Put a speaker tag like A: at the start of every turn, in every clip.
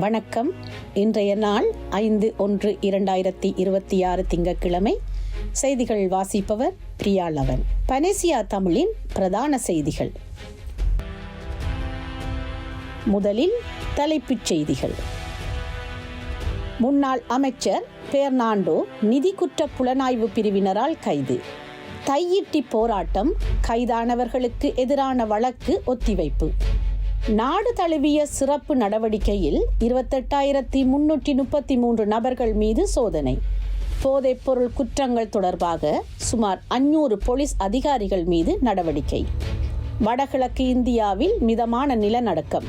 A: வணக்கம். இன்றைய நாள் 5/1/2026 திங்கட்கிழமை. செய்திகள் வாசிப்பவர் பிரியாளவன். பனேசியா தமிழின் பிரதான செய்திகள். முதலில் தலைப்புச் செய்திகள். முன்னாள் அமைச்சர் பெர்னாண்டோ நிதி குற்ற புலனாய்வு பிரிவினரால் கைது. தையிட்டி போராட்டம், கைதானவர்களுக்கு எதிரான வழக்கு ஒத்திவைப்பு. நாடு தழுவிய சிறப்பு நடவடிக்கையில் 28,333 நபர்கள் மீது சோதனை. போதைப்பொருள் குற்றங்கள் தொடர்பாக சுமார் 500 போலீஸ் அதிகாரிகள் மீது நடவடிக்கை. வடகிழக்கு இந்தியாவில் மிதமான நிலநடுக்கம்.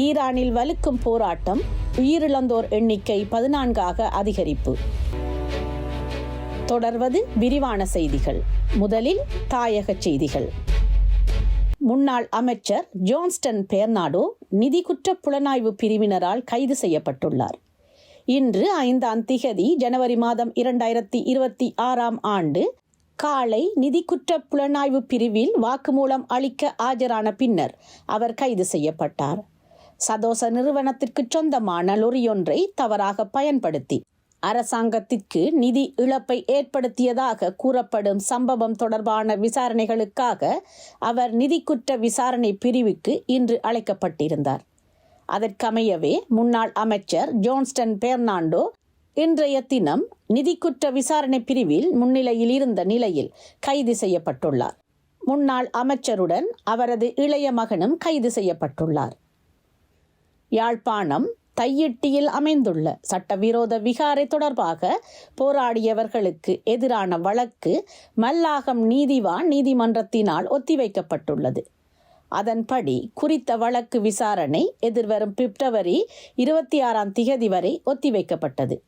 A: ஈரானில் வலுக்கும் போராட்டம், உயிரிழந்தோர் எண்ணிக்கை 14ஆக அதிகரிப்பு. தொடர்வது விரிவான செய்திகள். முதலில் தாயக செய்திகள். முன்னாள் அமைச்சர் ஜோன்ஸ்டன் பெர்னாண்டோ நிதி குற்ற புலனாய்வு பிரிவினரால் கைது செய்யப்பட்டுள்ளார். இன்று 5 ஜனவரி 2026 காலை நிதி குற்ற புலனாய்வு பிரிவில் வாக்குமூலம் அளிக்க ஆஜரான பின்னர் அவர் கைது செய்யப்பட்டார். சதோச நிறுவனத்திற்கு சொந்தமான லொரியொன்றை தவறாக பயன்படுத்தி அரசாங்கத்திற்கு நிதி இழப்பை ஏற்படுத்தியதாக கூறப்படும் சம்பவம் தொடர்பான விசாரணைகளுக்காக அவர் நிதி குற்ற விசாரணை பிரிவுக்கு இன்று அழைக்கப்பட்டிருந்தார். அதற்கமையவே முன்னாள் அமைச்சர் ஜோன்ஸ்டன் பெர்னாண்டோ இன்றைய தினம் நிதி குற்ற விசாரணை பிரிவில் முன்னிலையில் இருந்த நிலையில் கைது செய்யப்பட்டுள்ளார். முன்னாள் அமைச்சருடன் அவரது இளைய மகனும் கைது செய்யப்பட்டுள்ளார். யாழ்ப்பாணம் தையிட்டியில் அமைந்துள்ள சட்டவிரோத விகாரை தொடர்பாக போராடியவர்களுக்கு எதிரான வழக்கு மல்லாகம் நீதிவான் நீதிமன்றத்தினால் ஒத்திவைக்கப்பட்டுள்ளது. அதன்படி குறித்த வழக்கு விசாரணை எதிர்வரும் பிப்ரவரி 26 வரை ஒத்திவைக்கப்பட்டது.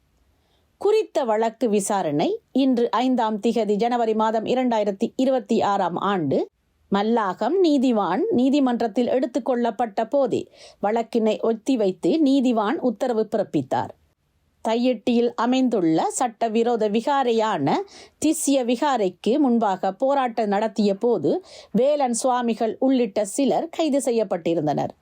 A: குறித்த வழக்கு விசாரணை இன்று 5 ஜனவரி 2026 மல்லாகம் நீதிவான் நீதிமன்றத்தில் எடுத்துக்கொள்ளப்பட்ட போதே வழக்கினை ஒத்திவைத்து நீதிவான் உத்தரவு பிறப்பித்தார். தையிட்டியில் அமைந்துள்ள சட்டவிரோத விகாரையான திஸ்ய விகாரைக்கு முன்பாக போராட்டம் நடத்திய போது வேலன் சுவாமிகள் உள்ளிட்ட சிலர் கைது செய்யப்பட்டிருந்தனர்.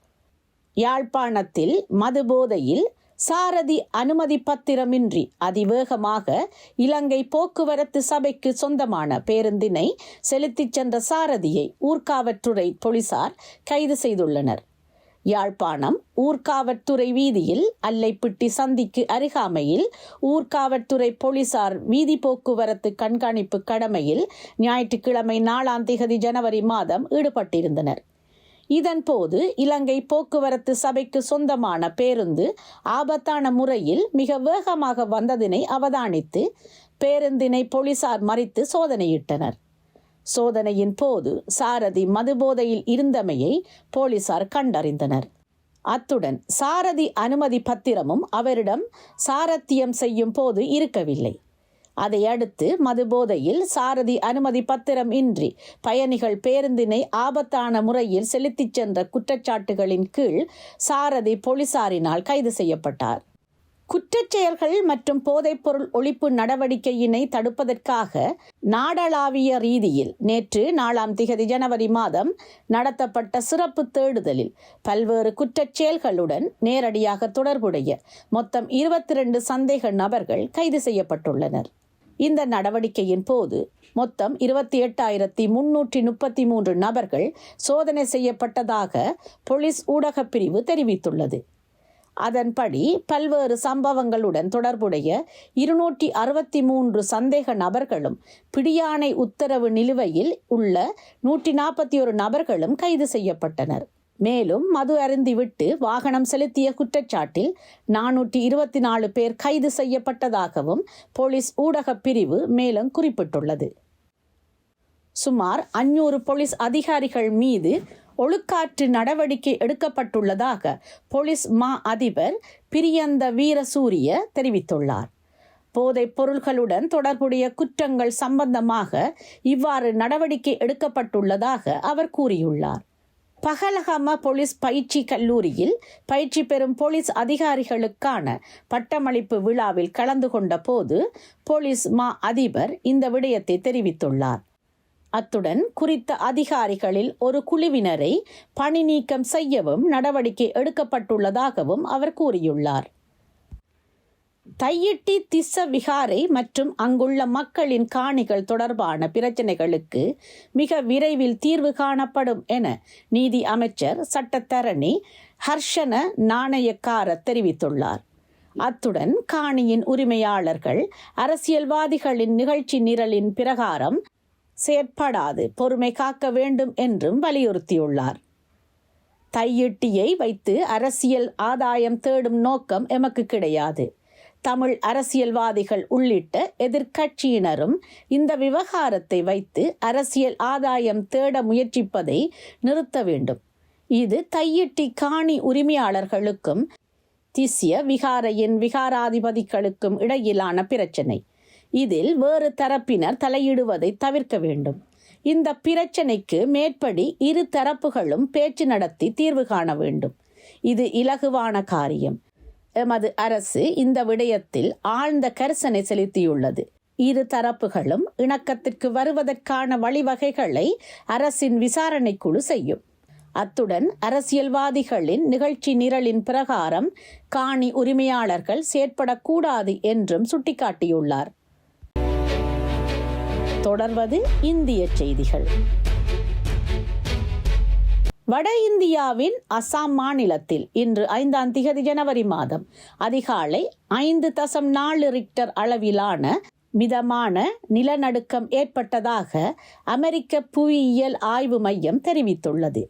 A: யாழ்ப்பாணத்தில் மதுபோதையில் சாரதி அனுமதி பத்திரமின்றி அதிவேகமாக இலங்கை போக்குவரத்து சபைக்கு சொந்தமான பேருந்தினை செலுத்திச் சென்ற சாரதியை ஊர்காவற்றுறை போலீசார் கைது செய்துள்ளனர். யாழ்ப்பாணம் ஊர்காவற்றுறை வீதியில் அல்லைப்பிட்டி சந்திக்கு அருகாமையில் ஊர்காவற்றுறை போலீசார் வீதி போக்குவரத்து கண்காணிப்பு கடமையில் ஞாயிற்றுக்கிழமை 4 ஜனவரி ஈடுபட்டிருந்தனர். இதன்போது இலங்கை போக்குவரத்து சபைக்கு சொந்தமான பேருந்து ஆபத்தான முறையில் மிக வேகமாக வந்ததினை அவதானித்து பேருந்தினை போலீசார் மறித்து சோதனையிட்டனர். சோதனையின் போது சாரதி மதுபோதையில் இருந்தமையை போலீசார் கண்டறிந்தனர். அத்துடன் சாரதி அனுமதி பத்திரமும் அவரிடம் சாரத்தியம் செய்யும் போது இருக்கவில்லை. அதையடுத்து மதுபோதையில் சாரதி அனுமதி பத்திரம் இன்றி பயணிகள் பேருந்தினை ஆபத்தான முறையில் செலுத்திச் சென்ற குற்றச்சாட்டுகளின் கீழ் சாரதி போலீசாரினால் கைது செய்யப்பட்டார். குற்றச்செயல்கள் மற்றும் போதைப்பொருள் ஒழிப்பு நடவடிக்கையினை தடுப்பதற்காக நாடளாவிய ரீதியில் நேற்று 4 ஜனவரி நடத்தப்பட்ட சிறப்பு தேடுதலில் பல்வேறு குற்றச்செயல்களுடன் நேரடியாக தொடர்புடைய மொத்தம் 22 சந்தேக நபர்கள் கைது செய்யப்பட்டுள்ளனர். இந்த நடவடிக்கையின் போது மொத்தம் 28,333 நபர்கள் சோதனை செய்யப்பட்டதாக போலீஸ் ஊடகப் பிரிவு தெரிவித்துள்ளது. அதன்படி பல்வேறு சம்பவங்களுடன் தொடர்புடைய 263 சந்தேக நபர்களும் பிடியாணை உத்தரவு நிலுவையில் உள்ள 141 நபர்களும் கைது செய்யப்பட்டனர். மேலும் மது அருந்திவிட்டு வாகனம் செலுத்திய குற்றச்சாட்டில் 424 பேர் கைது செய்யப்பட்டதாகவும் போலீஸ் ஊடகப் பிரிவு மேலும் குறிப்பிட்டுள்ளது. சுமார் 500 போலீஸ் அதிகாரிகள் மீது ஒழுக்காற்று நடவடிக்கை எடுக்கப்பட்டுள்ளதாக போலீஸ் அதிபர் பிரியந்த வீரசூரிய தெரிவித்துள்ளார். போதைப் பொருள்களுடன் தொடர்புடைய குற்றங்கள் சம்பந்தமாக இவ்வாறு நடவடிக்கை எடுக்கப்பட்டுள்ளதாக அவர் கூறியுள்ளார். பகலகம போலீஸ் பயிற்சி கல்லூரியில் பயிற்சி பெறும் போலீஸ் அதிகாரிகளுக்கான பட்டமளிப்பு விழாவில் கலந்து கொண்ட போது போலீஸ் அதிபர் இந்த விடயத்தை தெரிவித்துள்ளார். அத்துடன் குறித்த அதிகாரிகளில் ஒரு குழுவினரை பணி நீக்கம் செய்யவும் நடவடிக்கை எடுக்கப்பட்டுள்ளதாகவும் அவர் கூறியுள்ளார். தையிட்டி திஸ்ஸ விகாரை மற்றும் அங்குள்ள மக்களின் காணிகள் தொடர்பான பிரச்சினைகளுக்கு மிக விரைவில் தீர்வு காணப்படும் என நீதி அமைச்சர் சட்டத்தரணி ஹர்ஷன நாணயக்கார தெரிவித்துள்ளார். அத்துடன் காணியின் உரிமையாளர்கள் அரசியல்வாதிகளின் நிகழ்ச்சி நிரலின் பிரகாரம் செயற்படாது பொறுமை காக்க வேண்டும் என்றும் வலியுறுத்தியுள்ளார். தையிட்டியை வைத்து அரசியல் ஆதாயம் தேடும் நோக்கம் எமக்கு கிடையாது. தமிழ் அரசியல்வாதிகள் உள்ளிட்ட எதிர்க்கட்சியினரும் இந்த விவகாரத்தை வைத்து அரசியல் ஆதாயம் தேட முயற்சிப்பதை நிறுத்த வேண்டும். இது தையிட்டி காணி உரிமையாளர்களுக்கும் திஸ்ய விகாரையின் விகாராதிபதிகளுக்கும் இடையிலான பிரச்சினை. இதில் வேறு தரப்பினர் தலையிடுவதை தவிர்க்க வேண்டும். இந்த பிரச்சினைக்கு மேற்படி இரு தரப்புகளும் பேச்சு நடத்தி தீர்வு காண வேண்டும். இது இலகுவான காரியம். எமது அரசு இந்த விடயத்தில் ஆழ்ந்த கரிசனை செலுத்தியுள்ளது. இரு தரப்புகளும் இணக்கத்திற்கு வருவதற்கான வழிவகைகளை அரசின் விசாரணை குழு செய்யும். அத்துடன் அரசியல்வாதிகளின் நிகழ்ச்சி நிரலின் பிரகாரம் காணி உரிமையாளர்கள் செயற்படக்கூடாது என்றும் சுட்டிக்காட்டியுள்ளார். தொடர்வது இந்திய செய்திகள். வட இந்தியாவின் அசாம் மாநிலத்தில் இன்று 5 ஜனவரி மாதம் அதிகாலை 5.4 ரிக்டர் அளவிலான மிதமான நிலநடுக்கம் ஏற்பட்டதாக அமெரிக்க புவியியல் ஆய்வு மையம் தெரிவித்துள்ளது.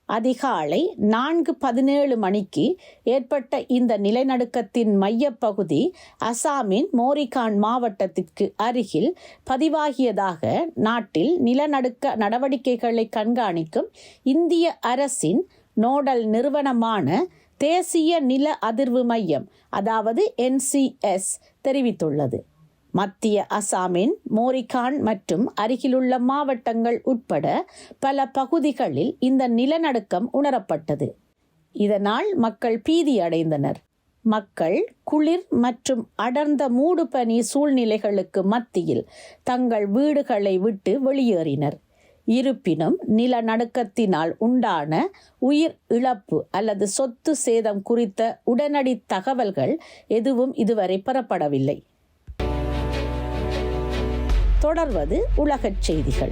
A: அதிகாலை 4:17 மணிக்கு ஏற்பட்ட இந்த நிலநடுக்கத்தின் மையப்பகுதி அசாமின் மோரிகான் மாவட்டத்திற்கு அருகில் பதிவாகியதாக நாட்டில் நிலநடுக்க நடவடிக்கைகளை கண்காணிக்கும் இந்திய அரசின் நோடல் நிறுவனமான தேசிய நில அதிர்வு மையம் அதாவது NCS தெரிவித்துள்ளது. மத்திய அசாமின் மோரிகான் மற்றும் அருகிலுள்ள மாவட்டங்கள் உட்பட பல பகுதிகளில் இந்த நிலநடுக்கம் உணரப்பட்டது. இதனால் மக்கள் பீதி அடைந்தனர். மக்கள் குளிர் மற்றும் அடர்ந்த மூடுபனி சூழ்நிலைகளுக்கு மத்தியில் தங்கள் வீடுகளை விட்டு வெளியேறினர். இருப்பினும் நிலநடுக்கத்தினால் உண்டான உயிர் இழப்பு அல்லது சொத்து சேதம் குறித்த உடனடி தகவல்கள் எதுவும் இதுவரை பெறப்படவில்லை. தொடர்வது உலகச் செய்திகள்.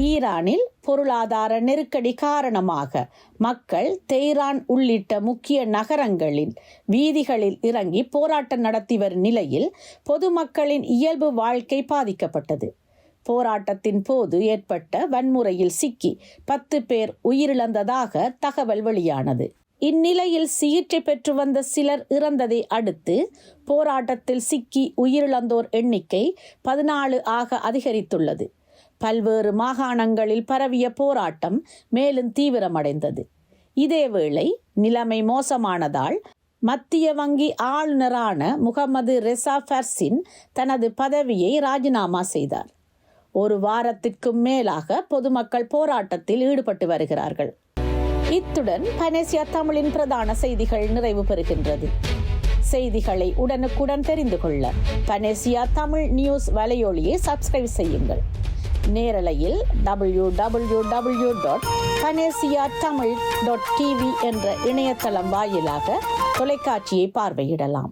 A: ஈரானில் பொருளாதார நெருக்கடி காரணமாக மக்கள் தெஹ்ரான் உள்ளிட்ட முக்கிய நகரங்களில் வீதிகளில் இறங்கி போராட்டம் நடத்தி வரும் நிலையில் பொதுமக்களின் இயல்பு வாழ்க்கை பாதிக்கப்பட்டது. போராட்டத்தின் போது ஏற்பட்ட வன்முறையில் சிக்கி 10 பேர் உயிரிழந்ததாக தகவல் வெளியானது. இந்நிலையில் சிகிச்சை பெற்று வந்த சிலர் இறந்ததை அடுத்து போராட்டத்தில் சிக்கி உயிரிழந்தோர் எண்ணிக்கை 14 ஆக அதிகரித்துள்ளது. பல்வேறு மாகாணங்களில் பரவிய போராட்டம் மேலும் தீவிரமடைந்தது. இதேவேளை நிலைமை மோசமானதால் மத்திய வங்கி ஆளுநரான முகமது ரெசா ஃபர்சின் தனது பதவியை ராஜினாமா செய்தார். ஒரு வாரத்திற்கும் மேலாக பொதுமக்கள் போராட்டத்தில் ஈடுபட்டு வருகிறார்கள். இத்துடன் பனேசியா தமிழின் பிரதான செய்திகள் நிறைவு பெறுகின்றது. செய்திகளை உடனுக்குடன் தெரிந்து கொள்ள பனேசியா தமிழ் நியூஸ் வலையொலியை சப்ஸ்கிரைப் செய்யுங்கள். நேரலையில் www.panesiatamil.tv என்ற இணையதளம் வாயிலாக தொலைக்காட்சியை பார்வையிடலாம்.